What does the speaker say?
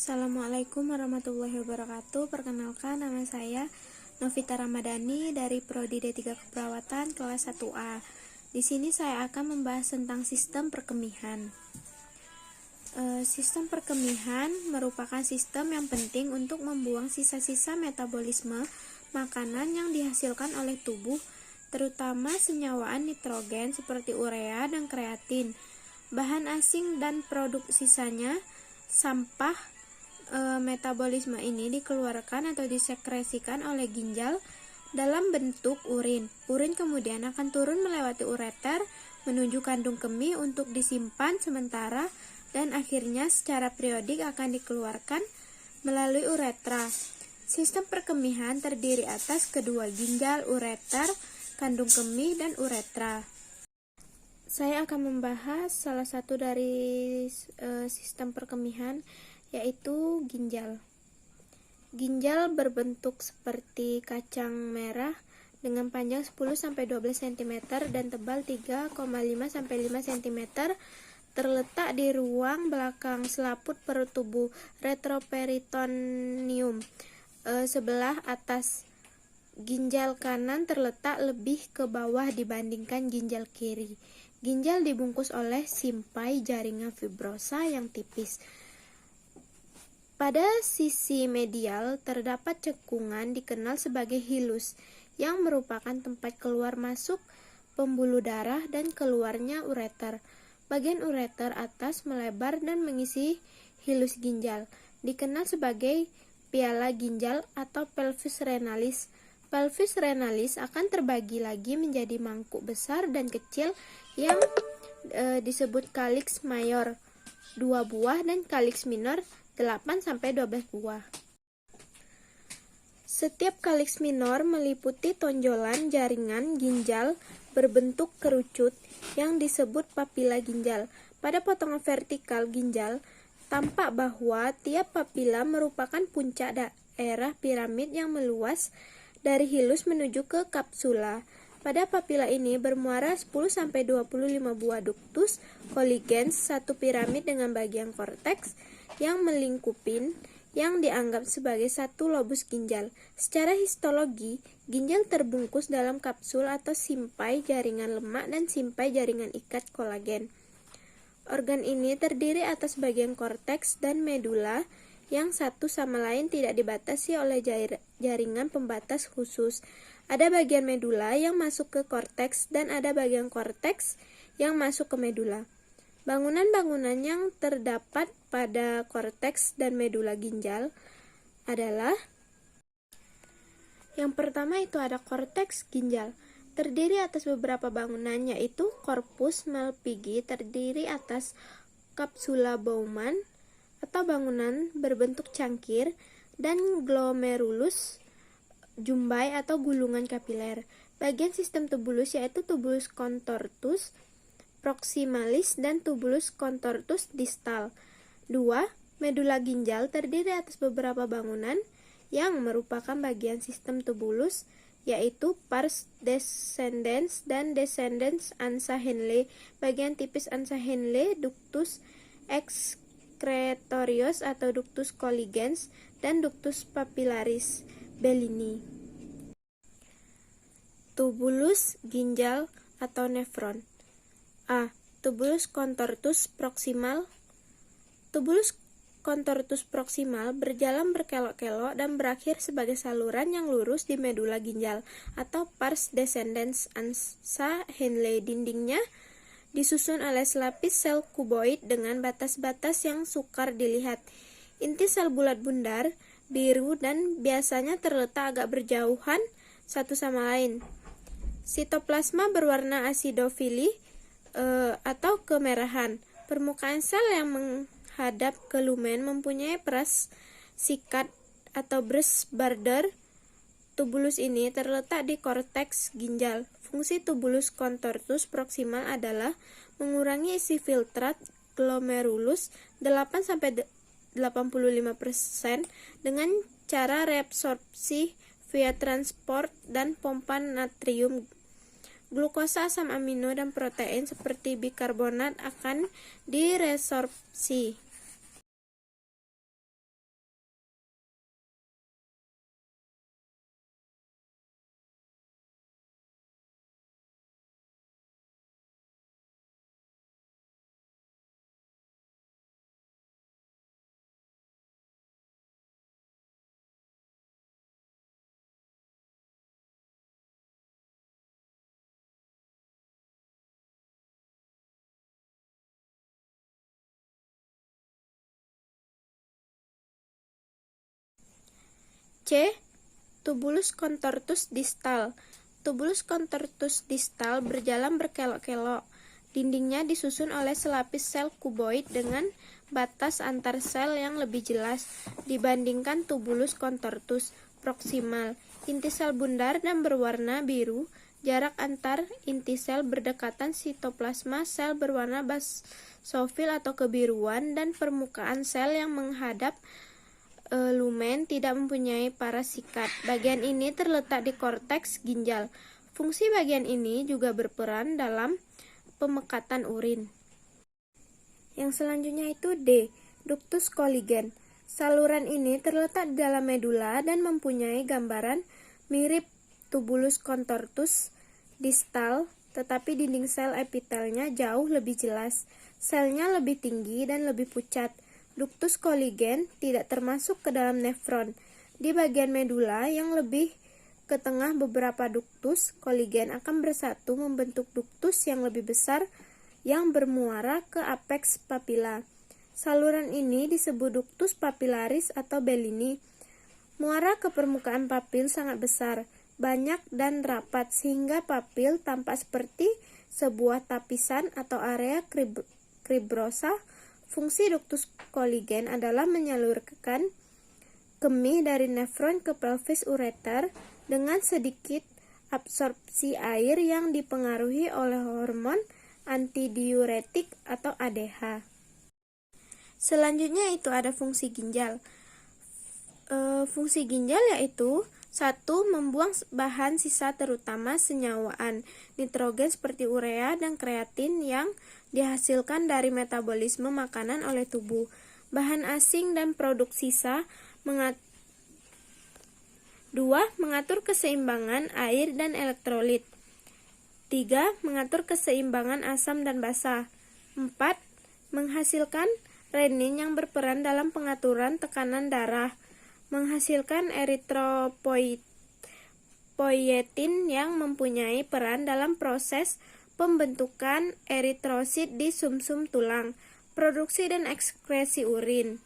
Assalamualaikum warahmatullahi wabarakatuh. Perkenalkan, nama saya Novita Ramadhani dari Prodi D3 Keperawatan kelas 1A. Di sini saya akan membahas tentang sistem perkemihan. Sistem perkemihan merupakan sistem yang penting untuk membuang sisa-sisa metabolisme makanan yang dihasilkan oleh tubuh, terutama senyawaan nitrogen seperti urea dan kreatin. Bahan asing dan produk sisanya, sampah metabolisme ini dikeluarkan atau disekresikan oleh ginjal dalam bentuk urin. Urin kemudian akan turun melewati ureter menuju kandung kemih untuk disimpan sementara dan akhirnya secara periodik akan dikeluarkan melalui uretra. Sistem perkemihan terdiri atas kedua ginjal, ureter, kandung kemih, dan uretra. Saya akan membahas salah satu dari sistem perkemihan, yaitu ginjal. Ginjal berbentuk seperti kacang merah dengan panjang 10-12 cm dan tebal 3,5-5 cm, terletak di ruang belakang selaput perut tubuh retroperitoneum. Sebelah atas ginjal kanan terletak lebih ke bawah dibandingkan ginjal kiri. Ginjal dibungkus oleh simpai jaringan fibrosa yang tipis. Pada sisi medial terdapat cekungan dikenal sebagai hilus, yang merupakan tempat keluar masuk pembuluh darah dan keluarnya ureter. Bagian ureter atas melebar dan mengisi hilus ginjal, dikenal sebagai piala ginjal atau pelvis renalis. Pelvis renalis akan terbagi lagi menjadi mangkuk besar dan kecil yang disebut calyx mayor 2 buah dan calyx minor 8-12 buah. Setiap calyx minor meliputi tonjolan jaringan ginjal berbentuk kerucut yang disebut papila ginjal. Pada potongan vertikal ginjal, tampak bahwa tiap papila merupakan puncak daerah piramid yang meluas dari hilus menuju ke kapsula. Pada papila ini bermuara 10-25 buah ductus colligens, satu piramid dengan bagian korteks yang melingkupin yang dianggap sebagai satu lobus ginjal. Secara histologi, ginjal terbungkus dalam kapsul atau simpai jaringan lemak dan simpai jaringan ikat kolagen. Organ ini terdiri atas bagian korteks dan medula yang satu sama lain tidak dibatasi oleh jaringan pembatas khusus. Ada bagian medula yang masuk ke korteks dan ada bagian korteks yang masuk ke medula. Bangunan-bangunan yang terdapat pada korteks dan medula ginjal adalah: yang pertama itu ada korteks ginjal, terdiri atas beberapa bangunan, yaitu korpus Malpighi terdiri atas kapsula Bowman atau bangunan berbentuk cangkir dan glomerulus jumbai atau gulungan kapiler. Bagian sistem tubulus yaitu tubulus contortus proximalis dan tubulus contortus distal. 2. Medula ginjal terdiri atas beberapa bangunan yang merupakan bagian sistem tubulus, yaitu pars descendens dan descendens ansa Henle. Bagian tipis ansa Henle, ductus excretorius atau ductus colligens dan ductus papillaris Bellini. Tubulus ginjal atau nefron. A. Tubulus contortus proximal. Tubulus contortus proximal berjalan berkelok-kelok dan berakhir sebagai saluran yang lurus di medula ginjal atau pars descendens ansa Henle. Dindingnya disusun oleh selapis sel kuboid dengan batas-batas yang sukar dilihat. Inti sel bulat bundar, biru dan biasanya terletak agak berjauhan satu sama lain. Sitoplasma berwarna asidofili atau kemerahan. Permukaan sel yang menghadap ke lumen mempunyai peras sikat atau brush border. Tubulus ini terletak di korteks ginjal. Fungsi tubulus contortus proximal adalah mengurangi isi filtrat glomerulus 8-85% dengan cara reabsorpsi via transport dan pompa natrium. Glukosa, asam amino, dan protein seperti bikarbonat akan diresorpsi. C. Tubulus contortus distal. Tubulus contortus distal berjalan berkelok-kelok. Dindingnya disusun oleh selapis sel kuboid dengan batas antar sel yang lebih jelas dibandingkan tubulus contortus proksimal. Inti sel bundar dan berwarna biru. Jarak antar inti sel berdekatan, sitoplasma sel berwarna basofil atau kebiruan, dan permukaan sel yang menghadap lumen tidak mempunyai parasikat. Bagian ini terletak di korteks ginjal. Fungsi bagian ini juga berperan dalam pemekatan urin. Yang selanjutnya itu D. Ductus Colligen. Saluran ini terletak di dalam medula dan mempunyai gambaran mirip tubulus contortus distal, tetapi dinding sel epitelnya jauh lebih jelas. Selnya lebih tinggi dan lebih pucat. Ductus Colligen tidak termasuk ke dalam nefron. Di bagian medula yang lebih ke tengah, beberapa ductus Colligen akan bersatu membentuk ductus yang lebih besar yang bermuara ke apeks papila. Saluran ini disebut ductus papillaris atau Bellini. Muara ke permukaan papil sangat besar, banyak dan rapat sehingga papil tampak seperti sebuah tapisan atau area fibrosa. Fungsi ductus Colligen adalah menyalurkan kemih dari nefron ke pelvis ureter dengan sedikit absorpsi air yang dipengaruhi oleh hormon antidiuretik atau ADH. Selanjutnya itu ada fungsi ginjal. Fungsi ginjal yaitu 1. Membuang bahan sisa terutama senyawaan nitrogen seperti urea dan kreatin yang dihasilkan dari metabolisme makanan oleh tubuh. Bahan asing dan produk sisa. 2. Mengatur keseimbangan air dan elektrolit. 3. Mengatur keseimbangan asam dan basa. 4. Menghasilkan renin yang berperan dalam pengaturan tekanan darah. Menghasilkan eritropoietin yang mempunyai peran dalam proses pembentukan eritrosit di sumsum tulang, produksi dan ekskresi urin.